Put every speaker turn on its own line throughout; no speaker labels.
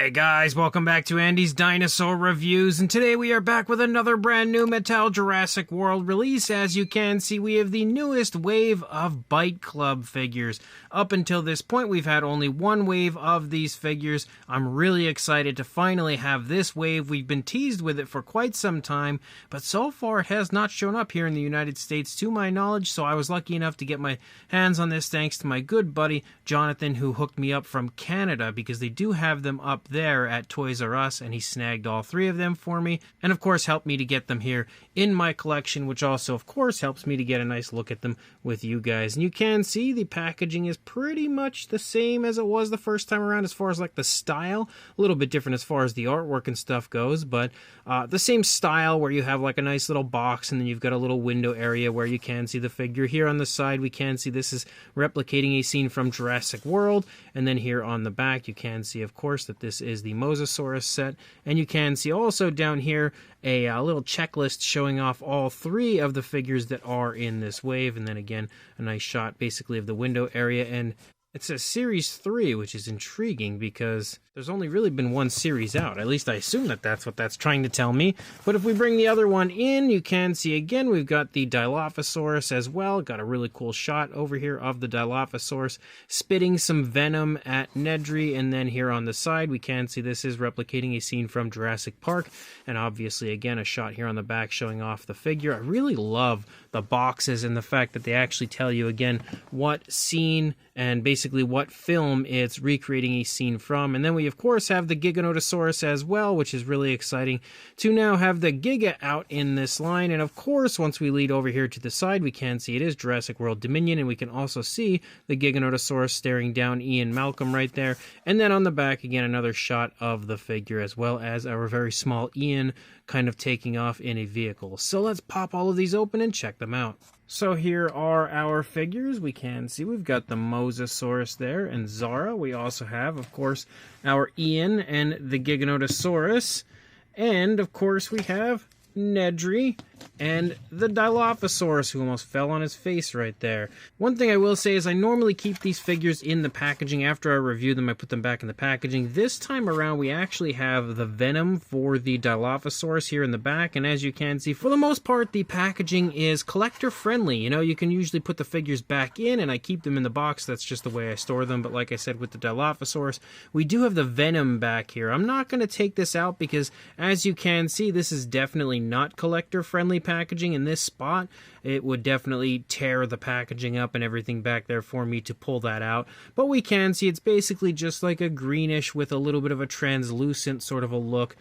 Hey guys, welcome back to Andy's Dinosaur Reviews, and today we are back with another brand new Mattel Jurassic World release. As you can see, we have the newest wave of Bite Club figures. Up until this point, we've had only one wave of these figures. I'm really excited to finally have this wave. We've been teased with it for quite some time, but so far it has not shown up here in the United States to my knowledge, so I was lucky enough to get my hands on this thanks to my good buddy Jonathan, who hooked me up from Canada, because they do have them up there at Toys R Us, and he snagged all three of them for me, and of course helped me to get them here in my collection, which also of course helps me to get a nice look at them with you guys. And you can see the packaging is pretty much the same as it was the first time around as far as like the style, a little bit different as far as the artwork and stuff goes, but the same style where you have like a nice little box and then you've got a little window area where you can see the figure. Here on the side we can see this is replicating a scene from Jurassic World, and then here on the back you can see of course that this is the Mosasaurus set, and you can see also down here a little checklist showing off all three of the figures that are in this wave, and then again a nice shot basically of the window area. And it says Series 3, which is intriguing because there's only really been one series out. At least I assume that that's what that's trying to tell me. But if we bring the other one in, you can see again we've got the Dilophosaurus as well. Got a really cool shot over here of the Dilophosaurus spitting some venom at Nedry. And then here on the side we can see this is replicating a scene from Jurassic Park. And obviously again a shot here on the back showing off the figure. I really love the boxes and the fact that they actually tell you again what scene and basically what film it's recreating a scene from. And then we of course have the Giganotosaurus as well, which is really exciting to now have the Giga out in this line. And of course once we lead over here to the side we can see it is Jurassic World Dominion, and we can also see the Giganotosaurus staring down Ian Malcolm right there. And then on the back again another shot of the figure as well as our very small Ian kind of taking off in a vehicle. So let's pop all of these open and check them out. So here are our figures. We can see we've got the Mosasaurus there and Zara. We also have, of course, our Ian and the Giganotosaurus. And, of course, we have Nedry and the Dilophosaurus, who almost fell on his face right there. One thing I will say is I normally keep these figures in the packaging. After I review them, I put them back in the packaging. This time around, we actually have the venom for the Dilophosaurus here in the back, and as you can see, for the most part, the packaging is collector-friendly. You know, you can usually put the figures back in, and I keep them in the box. That's just the way I store them, but like I said, with the Dilophosaurus, we do have the venom back here. I'm not going to take this out because, as you can see, this is definitely not collector-friendly packaging. In this spot it would definitely tear the packaging up and everything back there for me to pull that out, but we can see it's basically just like a greenish with a little bit of a translucent sort of a look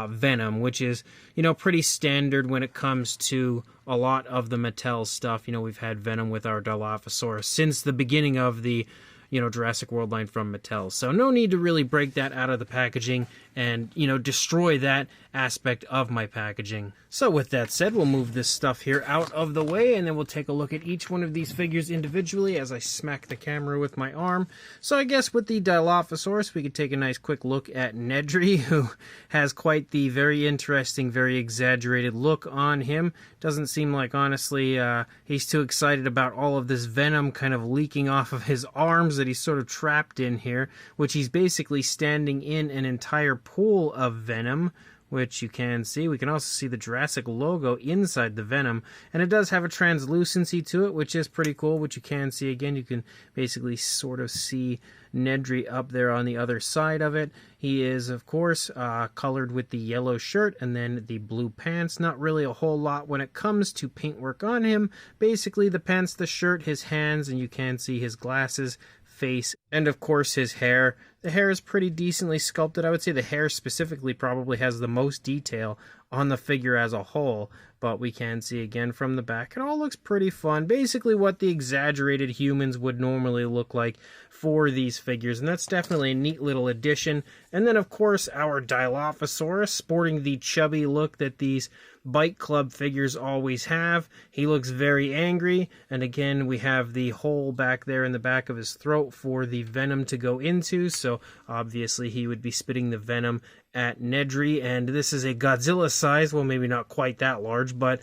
venom, which is, you know, pretty standard when it comes to a lot of the Mattel stuff. You know, we've had venom with our Dilophosaurus since the beginning of the, you know, Jurassic World line from Mattel. So no need to really break that out of the packaging and, you know, destroy that aspect of my packaging. So with that said, we'll move this stuff here out of the way, and then we'll take a look at each one of these figures individually as I smack the camera with my arm. So I guess with the Dilophosaurus, we could take a nice quick look at Nedry, who has quite the very interesting, very exaggerated look on him. Doesn't seem like, honestly, he's too excited about all of this venom kind of leaking off of his arms that he's sort of trapped in here, which he's basically standing in an entire pool of venom, which you can see. We can also see the Jurassic logo inside the venom, and it does have a translucency to it, which is pretty cool, which you can see. Again, you can basically sort of see Nedry up there on the other side of it. He is, of course, colored with the yellow shirt and then the blue pants. Not really a whole lot when it comes to paintwork on him. Basically, the pants, the shirt, his hands, and you can see his glasses, face, and of course his hair. The hair is pretty decently sculpted. I would say the hair specifically probably has the most detail on the figure as a whole, but we can see again from the back it all looks pretty fun. Basically what the exaggerated humans would normally look like for these figures, and that's definitely a neat little addition. And then of course our Dilophosaurus, sporting the chubby look that these Bite Club figures always have. He looks very angry, and again we have the hole back there in the back of his throat for the venom to go into, so obviously he would be spitting the venom at Nedry. And this is a Godzilla size, well maybe not quite that large, but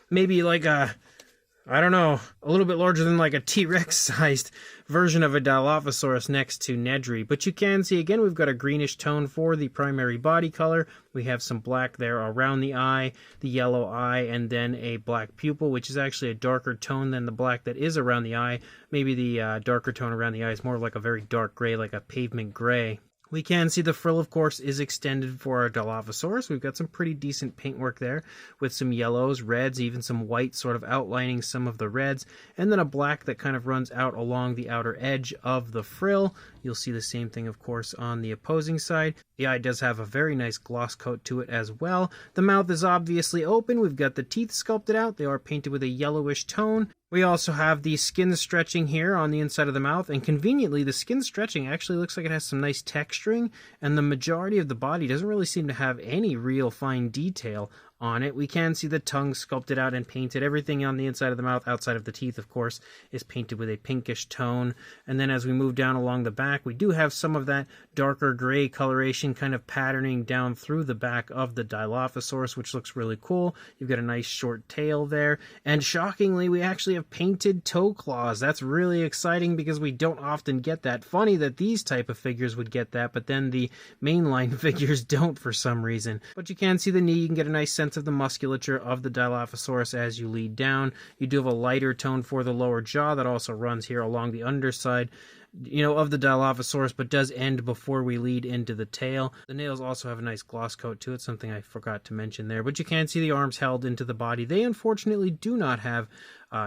maybe like a I don't know, a little bit larger than like a T-Rex sized version of a Dilophosaurus next to Nedry. But you can see, again, we've got a greenish tone for the primary body color. We have some black there around the eye, the yellow eye, and then a black pupil, which is actually a darker tone than the black that is around the eye. Maybe the darker tone around the eye is more like a very dark gray, like a pavement gray. We can see the frill, of course, is extended for our Dilophosaurus. We've got some pretty decent paintwork there with some yellows, reds, even some white sort of outlining some of the reds, and then a black that kind of runs out along the outer edge of the frill. You'll see the same thing, of course, on the opposing side. The eye does have a very nice gloss coat to it as well. The mouth is obviously open. We've got the teeth sculpted out. They are painted with a yellowish tone. We also have the skin stretching here on the inside of the mouth, and conveniently the skin stretching actually looks like it has some nice texturing, and the majority of the body doesn't really seem to have any real fine detail on it. We can see the tongue sculpted out and painted. Everything on the inside of the mouth, outside of the teeth, of course, is painted with a pinkish tone. And then as we move down along the back, we do have some of that darker gray coloration kind of patterning down through the back of the Dilophosaurus, which looks really cool. You've got a nice short tail there. And shockingly, we actually have painted toe claws. That's really exciting because we don't often get that. Funny that these type of figures would get that, but then the mainline figures don't for some reason. But you can see the knee. You can get a nice sense of the musculature of the Dilophosaurus as you lead down. You do have a lighter tone for the lower jaw that also runs here along the underside, of the Dilophosaurus, but does end before we lead into the tail. The nails also have a nice gloss coat to it, something I forgot to mention there. But you can see the arms held into the body. They unfortunately do not have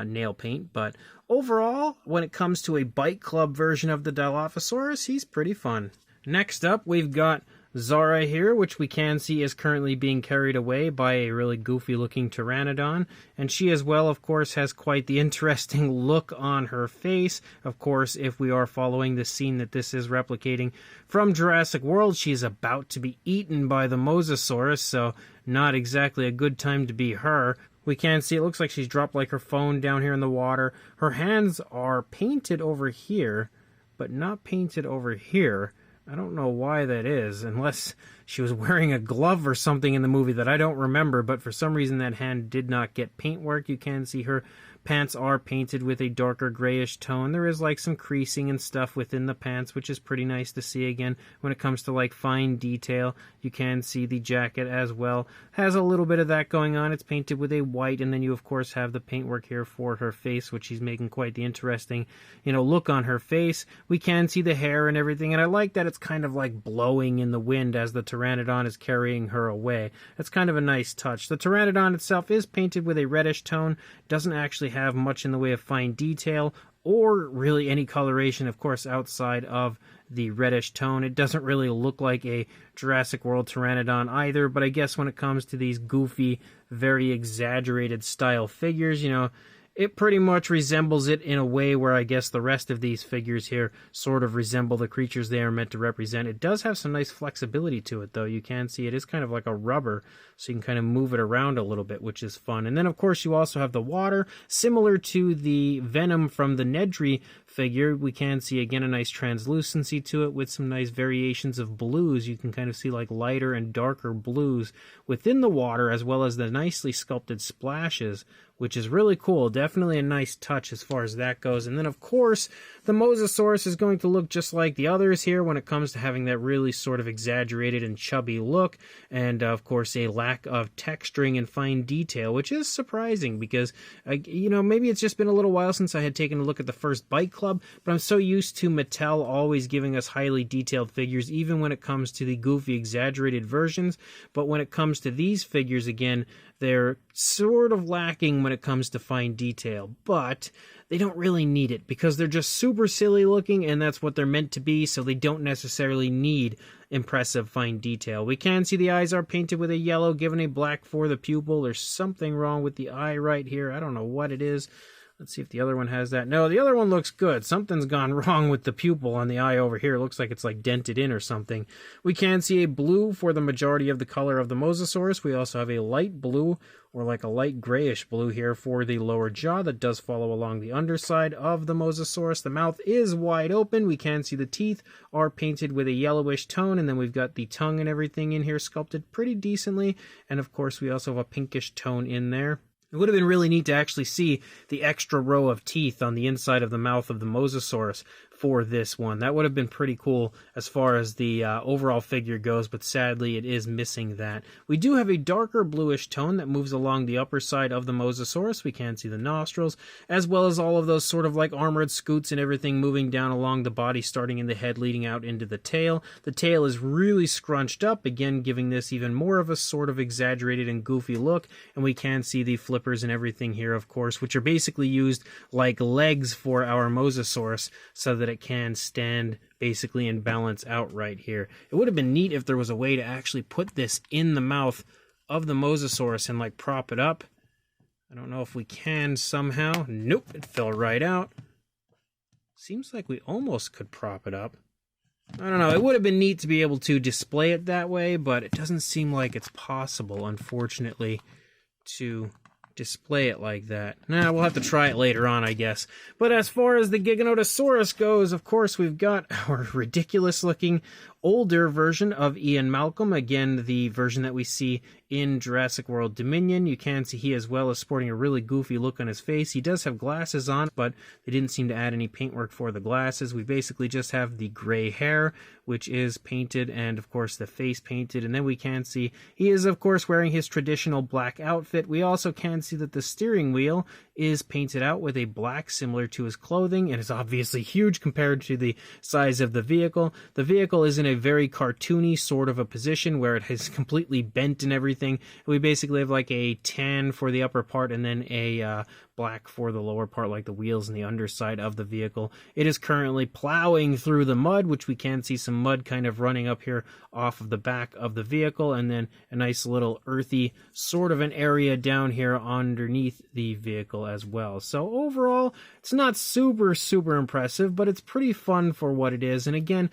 nail paint, but overall, when it comes to a Bite Club version of the Dilophosaurus, he's pretty fun. Next up, we've got Zara here, which we can see is currently being carried away by a really goofy looking pteranodon, and she as well, of course, has quite the interesting look on her face. Of course, if we are following the scene that this is replicating from Jurassic World, she's about to be eaten by the Mosasaurus, so not exactly a good time to be her. We can see it looks like she's dropped like her phone down here in the water. Her hands are painted over here, but not painted over here. I don't know why that is, unless she was wearing a glove or something in the movie that I don't remember, but for some reason that hand did not get paintwork. You can see her pants are painted with a darker grayish tone. There is like some creasing and stuff within the pants, which is pretty nice to see again when it comes to like fine detail. You can see the jacket as well has a little bit of that going on. It's painted with a white, and then you of course have the paintwork here for her face, which she's making quite the interesting look on her face. We can see the hair and everything, and I like that it's kind of like blowing in the wind as the pteranodon is carrying her away. That's kind of a nice touch. The pteranodon itself is painted with a reddish tone, doesn't actually have much in the way of fine detail or really any coloration, of course, outside of the reddish tone. It doesn't really look like a Jurassic World pteranodon either, but I guess when it comes to these goofy, very exaggerated style figures, it pretty much resembles it in a way where I guess the rest of these figures here sort of resemble the creatures they are meant to represent. It does have some nice flexibility to it, though. You can see it is kind of like a rubber, so you can kind of move it around a little bit, which is fun. And then, of course, you also have the water. Similar to the Venom from the Nedry figure, we can see, again, a nice translucency to it with some nice variations of blues. You can kind of see like lighter and darker blues within the water, as well as the nicely sculpted splashes, which is really cool. Definitely a nice touch as far as that goes. And then, of course, the Mosasaurus is going to look just like the others here when it comes to having that really sort of exaggerated and chubby look, and, of course, a lack of texturing and fine detail, which is surprising because, maybe it's just been a little while since I had taken a look at the first Bite Club, but I'm so used to Mattel always giving us highly detailed figures, even when it comes to the goofy, exaggerated versions. But when it comes to these figures, again, they're sort of lacking when it comes to fine detail, but they don't really need it because they're just super silly looking, and that's what they're meant to be, so they don't necessarily need impressive fine detail. We can see the eyes are painted with a yellow, given a black for the pupil. There's something wrong with the eye right here. I don't know what it is. Let's see if the other one has that. No, the other one looks good. Something's gone wrong with the pupil on the eye over here. It looks like it's like dented in or something. We can see a blue for the majority of the color of the Mosasaurus. We also have a light blue or like a light grayish blue here for the lower jaw that does follow along the underside of the Mosasaurus. The mouth is wide open. We can see the teeth are painted with a yellowish tone, and then we've got the tongue and everything in here sculpted pretty decently. And of course, we also have a pinkish tone in there. It would have been really neat to actually see the extra row of teeth on the inside of the mouth of the Mosasaurus for this one. That would have been pretty cool as far as the overall figure goes, but sadly it is missing that. We do have a darker bluish tone that moves along the upper side of the Mosasaurus. We can see the nostrils, as well as all of those sort of like armored scoots and everything moving down along the body, starting in the head, leading out into the tail. The tail is really scrunched up, again giving this even more of a sort of exaggerated and goofy look, and we can see the flippers and everything here, of course, which are basically used like legs for our Mosasaurus so that it can stand basically and balance out right here. It would have been neat if there was a way to actually put this in the mouth of the Mosasaurus and like prop it up. I don't know if we can somehow. Nope, it fell right out. Seems like we almost could prop it up. I don't know, it would have been neat to be able to display it that way, but it doesn't seem like it's possible, unfortunately, to display it like that. Nah, we'll have to try it later on, I guess. But as far as the Giganotosaurus goes, of course, we've got our ridiculous-looking older version of Ian Malcolm. Again, the version that we see in Jurassic World Dominion. You can see he as well is sporting a really goofy look on his face. He does have glasses on, but they didn't seem to add any paintwork for the glasses. We basically just have the gray hair, which is painted, and of course the face painted. And then we can see he is of course wearing his traditional black outfit. We also can see that the steering wheel is painted out with a black similar to his clothing, and is obviously huge compared to the size of the vehicle. The vehicle is in a very cartoony sort of a position where it has completely bent and everything. We basically have like a tan for the upper part and then a black for the lower part, like the wheels and the underside of the vehicle. It is currently plowing through the mud, which we can see some mud kind of running up here off of the back of the vehicle, and then a nice little earthy sort of an area down here underneath the vehicle as well. So overall, it's not super impressive, but it's pretty fun for what it is. And again,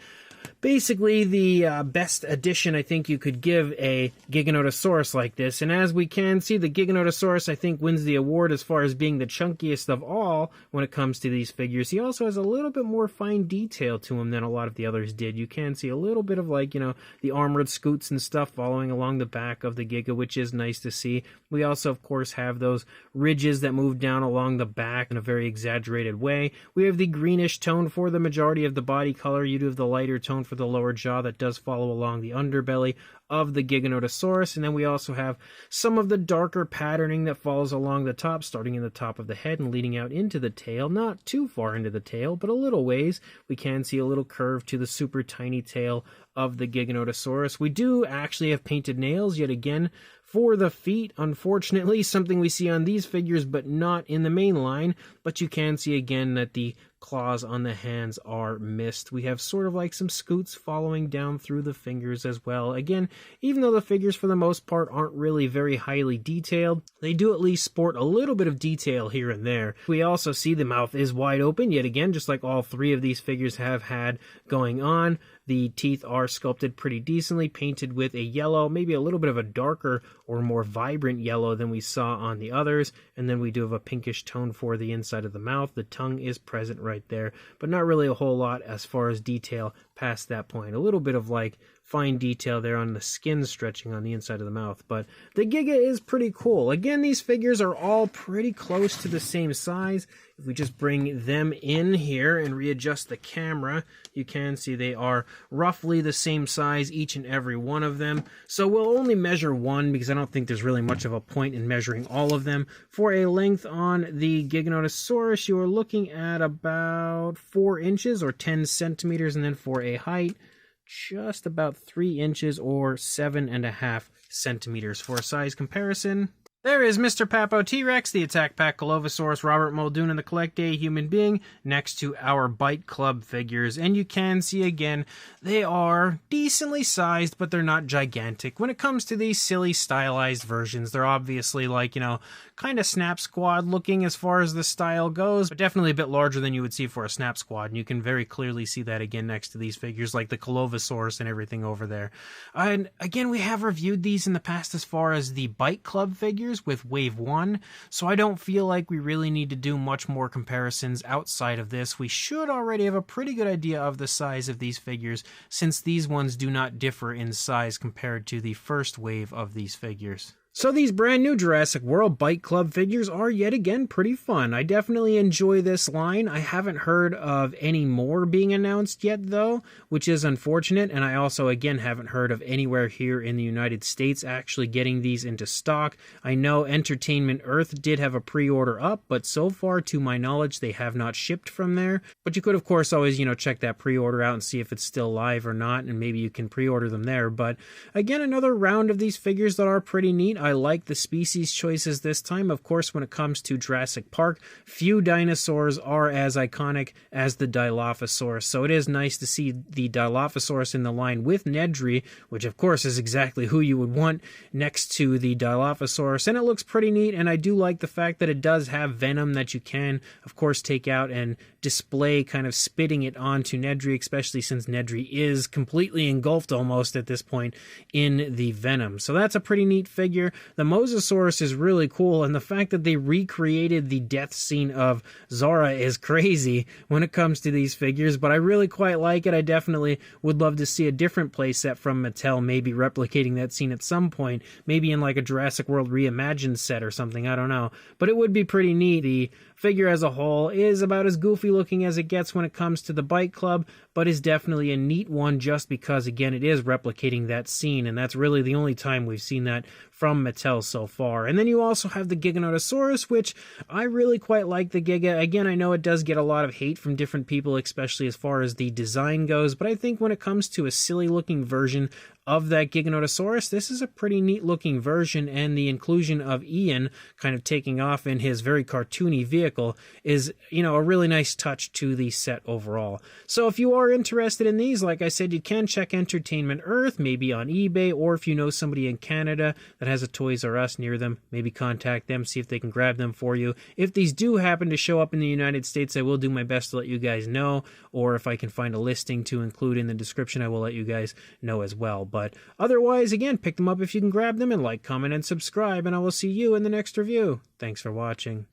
basically the best addition I think you could give a Giganotosaurus like this. And as we can see, the Giganotosaurus I think wins the award as far as being the chunkiest of all when it comes to these figures. He also has a little bit more fine detail to him than a lot of the others did. You can see a little bit of like, you know, the armored scoots and stuff following along the back of the Giga, which is nice to see. We also of course have those ridges that move down along the back in a very exaggerated way. We have the greenish tone for the majority of the body color. You do have the lighter tone for the lower jaw that does follow along the underbelly of the Giganotosaurus, and then we also have some of the darker patterning that follows along the top, starting in the top of the head and leading out into the tail. Not too far into the tail, but a little ways. We can see a little curve to the super tiny tail of the Giganotosaurus. We do actually have painted nails yet again for the feet, unfortunately, something we see on these figures but not in the main line. But you can see again that the claws on the hands are missed. We have sort of like some scoots following down through the fingers as well. Again, even though the figures for the most part aren't really very highly detailed, they do at least sport a little bit of detail here and there. We also see the mouth is wide open yet again, just like all three of these figures have had going on. The teeth are sculpted pretty decently, painted with a yellow, maybe a little bit of a darker or more vibrant yellow than we saw on the others. And then we do have a pinkish tone for the inside of the mouth. The tongue is present right there, but not really a whole lot as far as detail past that point. A little bit of like fine detail there on the skin stretching on the inside of the mouth, but the Giga is pretty cool. Again, these figures are all pretty close to the same size. If we just bring them in here and readjust the camera, you can see they are roughly the same size, each and every one of them. So we'll only measure one because I don't think there's really much of a point in measuring all of them. For a length on the Giganotosaurus, you are looking at about 4 inches or 10 centimeters, and then for a height, just about 3 inches or 7.5 centimeters. For a size comparison, there is Mr. Papo T-Rex, the Attack Pack Dilophosaurus, Robert Muldoon, and the Collect A Human Being next to our Bite Club figures. And you can see again, they are decently sized, but they're not gigantic. When it comes to these silly stylized versions, they're obviously like, you know, kind of Snap Squad looking as far as the style goes, but definitely a bit larger than you would see for a Snap Squad. And you can very clearly see that again next to these figures, like the Dilophosaurus and everything over there. And again, we have reviewed these in the past as far as the Bite Club figures with Wave 1, so I don't feel like we really need to do much more comparisons outside of this. We should already have a pretty good idea of the size of these figures, since these ones do not differ in size compared to the first wave of these figures. So these brand new Jurassic World Bite Club figures are yet again pretty fun. I definitely enjoy this line. I haven't heard of any more being announced yet though, which is unfortunate, and I also again haven't heard of anywhere here in the United States actually getting these into stock. I know Entertainment Earth did have a pre-order up, but so far to my knowledge they have not shipped from there. But you could of course always, check that pre-order out and see if it's still live or not, and maybe you can pre-order them there. But again, another round of these figures that are pretty neat. I like the species choices this time. Of course, when it comes to Jurassic Park, few dinosaurs are as iconic as the Dilophosaurus. So it is nice to see the Dilophosaurus in the line with Nedry, which of course is exactly who you would want next to the Dilophosaurus. And it looks pretty neat, and I do like the fact that it does have venom that you can, of course, take out and display, kind of spitting it onto Nedry, especially since Nedry is completely engulfed almost at this point in the venom. So that's a pretty neat figure. The Mosasaurus is really cool, and the fact that they recreated the death scene of Zara is crazy when it comes to these figures, but I really quite like it. I definitely would love to see a different playset from Mattel, maybe replicating that scene at some point, maybe in like a Jurassic World Reimagined set or something, I don't know. But it would be pretty neat. The figure as a whole is about as goofy looking as it gets when it comes to the Bite Club, but is definitely a neat one just because, again, it is replicating that scene, and that's really the only time we've seen that from Mattel so far. And then you also have the Giganotosaurus, which I really quite like the Giga. Again, I know it does get a lot of hate from different people, especially as far as the design goes, but I think when it comes to a silly looking version of that Giganotosaurus, this is a pretty neat looking version, and the inclusion of Ian kind of taking off in his very cartoony vehicle is, a really nice touch to the set overall. So if you are interested in these, like I said, you can check Entertainment Earth, maybe on eBay, or if you know somebody in Canada that has a Toys R Us near them, maybe contact them, see if they can grab them for you. If these do happen to show up in the United States, I will do my best to let you guys know, or if I can find a listing to include in the description, I will let you guys know as well. But otherwise, again, pick them up if you can grab them, and like, comment, and subscribe, and I will see you in the next review. Thanks for watching.